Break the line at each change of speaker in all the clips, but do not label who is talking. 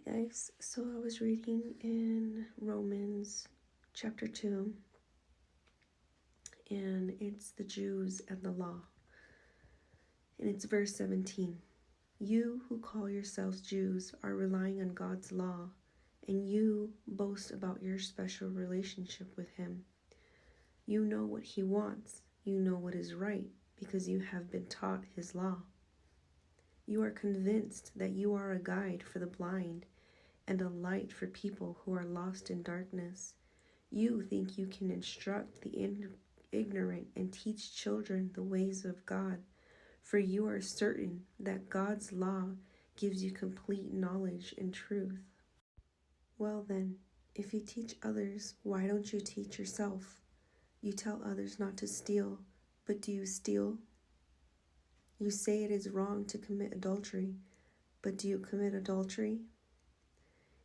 Guys, so I was reading in Romans chapter 2, and it's the Jews and the law. And it's verse 17. You who call yourselves Jews are relying on God's law, and you boast about your special relationship with Him. You know what He wants. You know what is right, because you have been taught His law. You are convinced that you are a guide for the blind and a light for people who are lost in darkness. You think you can instruct the ignorant and teach children the ways of God, for you are certain that God's law gives you complete knowledge and truth. Well then, if you teach others, why don't you teach yourself? You tell others not to steal, but do you steal? You say it is wrong to commit adultery, but do you commit adultery?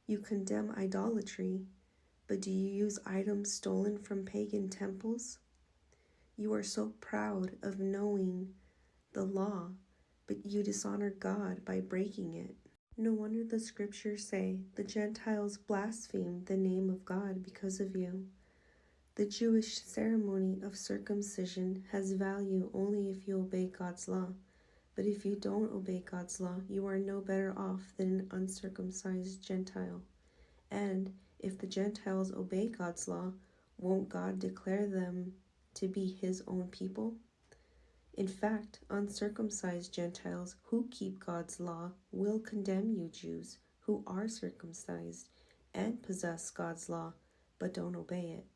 You condemn idolatry, but do you use items stolen from pagan temples? You are so proud of knowing the law, but you dishonor God by breaking it. No wonder the scriptures say the Gentiles blaspheme the name of God because of you. The Jewish ceremony of circumcision has value only if you obey God's law. But if you don't obey God's law, you are no better off than an uncircumcised Gentile. And if the Gentiles obey God's law, won't God declare them to be His own people? In fact, uncircumcised Gentiles who keep God's law will condemn you Jews who are circumcised and possess God's law, but don't obey it.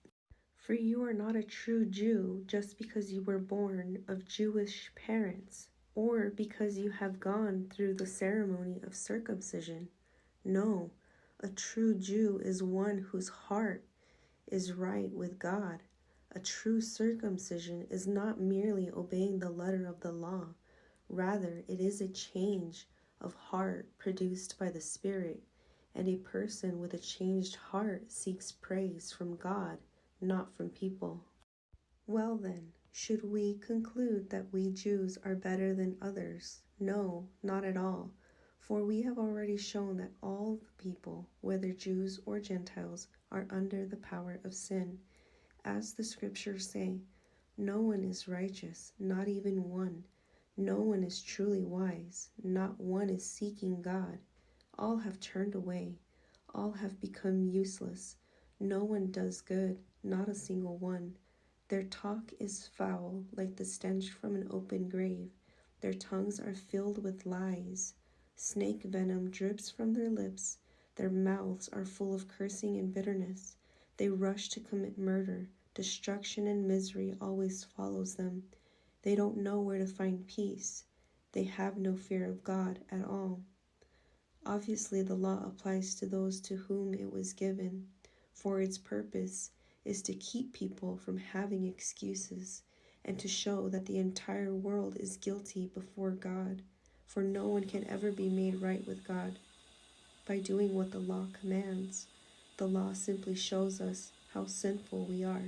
For you are not a true Jew just because you were born of Jewish parents, or because you have gone through the ceremony of circumcision. No, a true Jew is one whose heart is right with God. A true circumcision is not merely obeying the letter of the law. Rather, it is a change of heart produced by the Spirit, and a person with a changed heart seeks praise from God, not from people. Well then, should we conclude that we Jews are better than others? No, not at all. For we have already shown that all the people, whether Jews or Gentiles, are under the power of sin. As the scriptures say, no one is righteous, not even one. No one is truly wise, not one is seeking God. All have turned away, all have become useless. No one does good, not a single one. Their talk is foul, like the stench from an open grave. Their tongues are filled with lies. Snake venom drips from their lips. Their mouths are full of cursing and bitterness. They rush to commit murder. Destruction and misery always follows them. They don't know where to find peace. They have no fear of God at all. Obviously, the law applies to those to whom it was given, for its purpose is to keep people from having excuses and to show that the entire world is guilty before God, for no one can ever be made right with God by doing what the law commands. The law simply shows us how sinful we are.